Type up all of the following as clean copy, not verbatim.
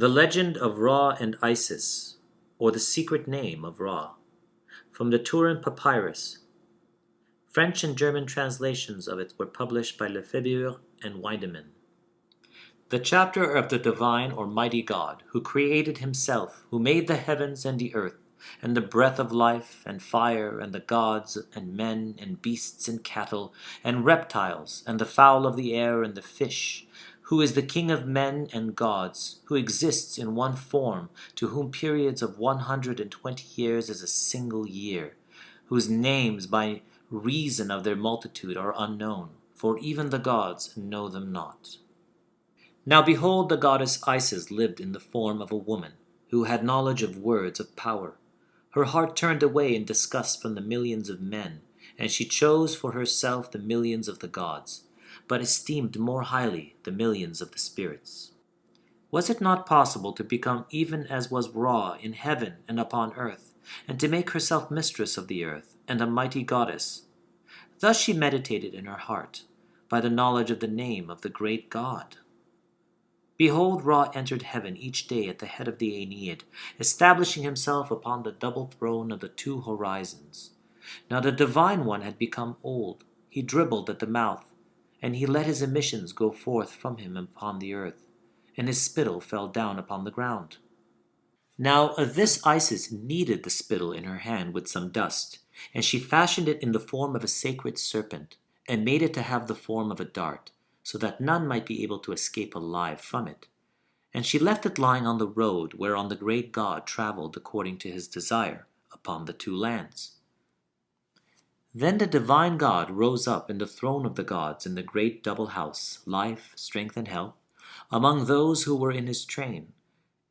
The Legend of Ra and Isis, or the Secret Name of Ra, from the Turin Papyrus. French and German translations of it were published by Lefébure and Wiedemann. The chapter of the divine or mighty God, who created himself, who made the heavens and the earth, and the breath of life, and fire, and the gods, and men, and beasts, and cattle, and reptiles, and the fowl of the air, and the fish, who is the King of men and gods, who exists in one form, to whom periods of 120 years is a single year, whose names by reason of their multitude are unknown, for even the gods know them not. Now behold, the goddess Isis lived in the form of a woman, who had knowledge of words of power. Her heart turned away in disgust from the millions of men, and she chose for herself the millions of the gods, but esteemed more highly the millions of the spirits. Was it not possible to become even as was Ra in heaven and upon earth, and to make herself mistress of the earth, and a mighty goddess? Thus she meditated in her heart, by the knowledge of the name of the great God. Behold, Ra entered heaven each day at the head of the Aeneid, establishing himself upon the double throne of the two horizons. Now the Divine One had become old. He dribbled at the mouth, and he let his emissions go forth from him upon the earth, and his spittle fell down upon the ground. Now this Isis kneaded the spittle in her hand with some dust, and she fashioned it in the form of a sacred serpent, and made it to have the form of a dart, so that none might be able to escape alive from it. And she left it lying on the road whereon the great God travelled according to his desire upon the two lands. Then the divine God rose up in the throne of the gods in the great double house, life, strength, and health, among those who were in his train.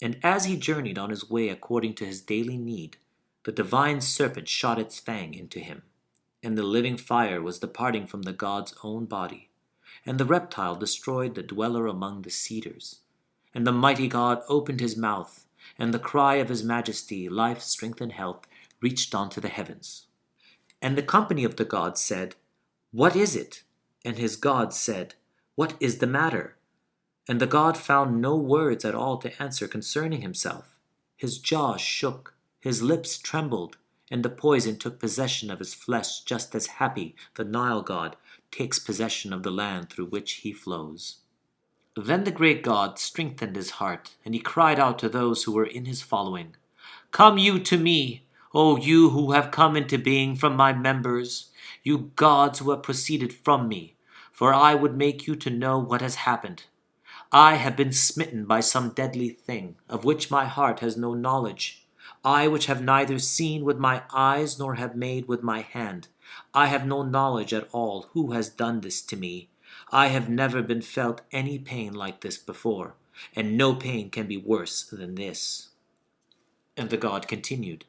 And as he journeyed on his way according to his daily need, the divine serpent shot its fang into him, and the living fire was departing from the god's own body. And the reptile destroyed the dweller among the cedars. And the mighty God opened his mouth, and the cry of his majesty, life, strength, and health, reached unto the heavens. And the company of the gods said, What is it? And his God said, What is the matter? And the God found no words at all to answer concerning himself. His jaw shook, his lips trembled, and the poison took possession of his flesh, just as Happy, the Nile god, takes possession of the land through which he flows. Then the great God strengthened his heart, and he cried out to those who were in his following, Come you to me, O you who have come into being from my members, you gods who have proceeded from me, for I would make you to know what has happened. I have been smitten by some deadly thing, of which my heart has no knowledge. I which have neither seen with my eyes nor have made with my hand. I have no knowledge at all who has done this to me. I have never been felt any pain like this before, and no pain can be worse than this. And the God continued,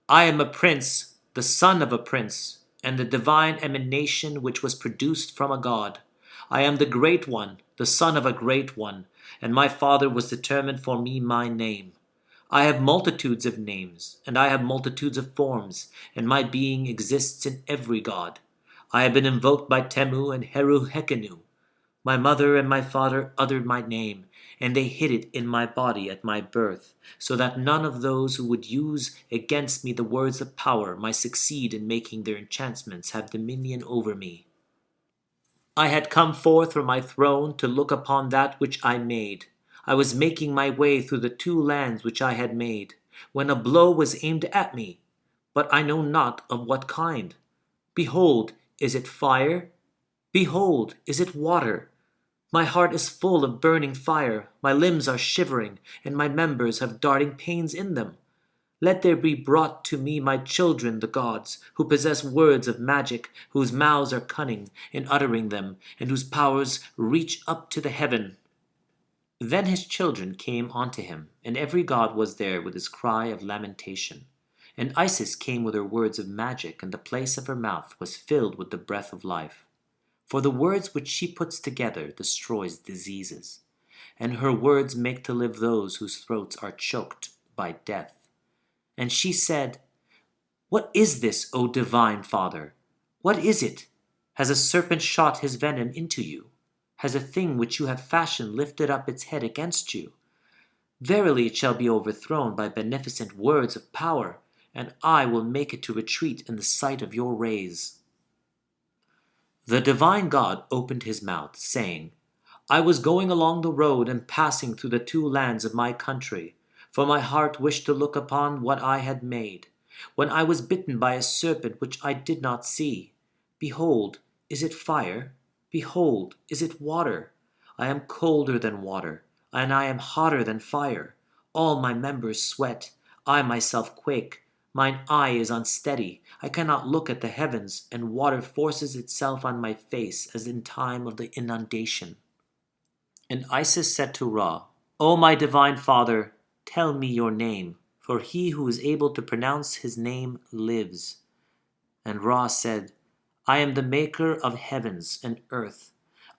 I am a prince, the son of a prince, and the divine emanation which was produced from a God. I am the great one, the son of a great one, and my father was determined for me my name. I have multitudes of names, and I have multitudes of forms, and my being exists in every god. I have been invoked by Temu and Heru Hekenu. My mother and my father uttered my name, and they hid it in my body at my birth, so that none of those who would use against me the words of power might succeed in making their enchantments have dominion over me. I had come forth from my throne to look upon that which I made. I was making my way through the two lands which I had made, when a blow was aimed at me, but I know not of what kind. Behold, is it fire? Behold, is it water? My heart is full of burning fire, my limbs are shivering, and my members have darting pains in them. Let there be brought to me my children, the gods, who possess words of magic, whose mouths are cunning in uttering them, and whose powers reach up to the heaven. Then his children came unto him, and every god was there with his cry of lamentation. And Isis came with her words of magic, and the place of her mouth was filled with the breath of life. For the words which she puts together destroys diseases, and her words make to live those whose throats are choked by death. And she said, What is this, O divine Father? What is it? Has a serpent shot his venom into you? Has a thing which you have fashioned lifted up its head against you? Verily it shall be overthrown by beneficent words of power, and I will make it to retreat in the sight of your rays. The divine God opened his mouth, saying, I was going along the road and passing through the two lands of my country, for my heart wished to look upon what I had made, when I was bitten by a serpent which I did not see. Behold, is it fire? Behold, is it water? I am colder than water, and I am hotter than fire. All my members sweat, I myself quake. Mine eye is unsteady, I cannot look at the heavens, and water forces itself on my face as in time of the inundation. And Isis said to Ra, O my divine father, tell me your name, for he who is able to pronounce his name lives. And Ra said, I am the maker of heavens and earth.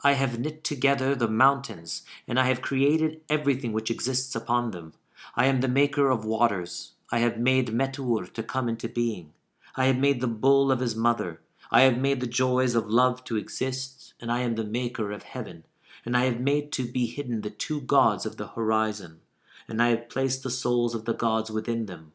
I have knit together the mountains, and I have created everything which exists upon them. I am the maker of waters. I have made Meteor to come into being. I have made the bull of his mother. I have made the joys of love to exist, and I am the maker of heaven. And I have made to be hidden the two gods of the horizon, and I have placed the souls of the gods within them.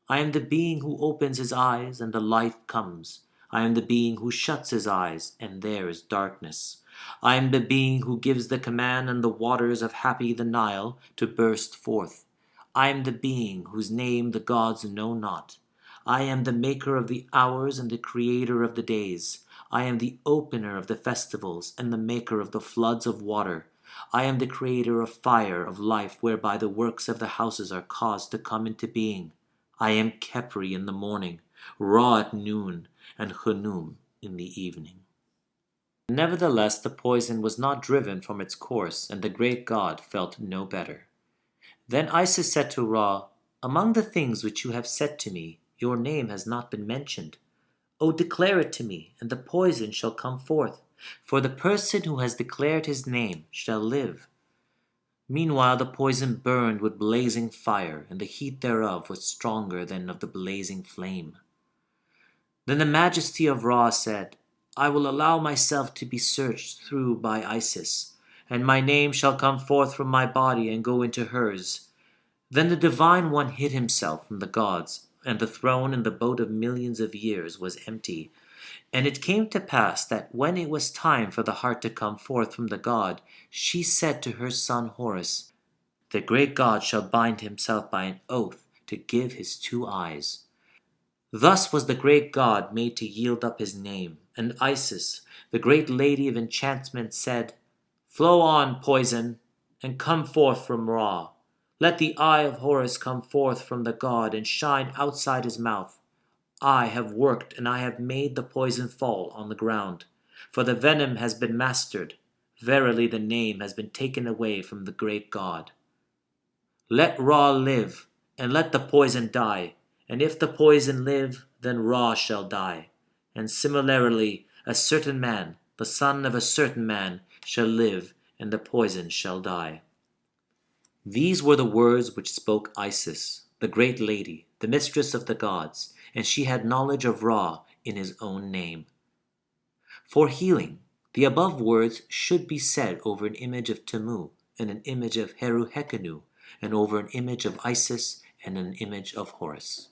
I am the being who opens his eyes, and the light comes. I am the being who shuts his eyes, and there is darkness. I am the being who gives the command on the waters of happy the Nile to burst forth. I am the being whose name the gods know not. I am the maker of the hours and the creator of the days. I am the opener of the festivals and the maker of the floods of water. I am the creator of fire, of life, whereby the works of the houses are caused to come into being. I am Khepri in the morning, Ra at noon, and Khnum in the evening. Nevertheless, the poison was not driven from its course, and the great god felt no better. Then Isis said to Ra, Among the things which you have said to me, your name has not been mentioned. O declare it to me, and the poison shall come forth, for the person who has declared his name shall live. Meanwhile the poison burned with blazing fire, and the heat thereof was stronger than of the blazing flame. Then the majesty of Ra said, I will allow myself to be searched through by Isis, and my name shall come forth from my body and go into hers. Then the Divine One hid himself from the gods, and the throne in the boat of millions of years was empty. And it came to pass that when it was time for the heart to come forth from the god, she said to her son Horus, The great god shall bind himself by an oath to give his 2 eyes. Thus was the great god made to yield up his name, and Isis, the great lady of enchantment, said, Flow on, poison, and come forth from Ra. Let the eye of Horus come forth from the god and shine outside his mouth. I have worked, and I have made the poison fall on the ground, for the venom has been mastered. Verily the name has been taken away from the great god. Let Ra live, and let the poison die. And if the poison live, then Ra shall die. And similarly, a certain man, the son of a certain man, shall live, and the poison shall die. These were the words which spoke Isis, the great lady, the mistress of the gods, and she had knowledge of Ra in his own name. For healing, the above words should be said over an image of Temu, and an image of Heru Hekenu, and over an image of Isis, and an image of Horus.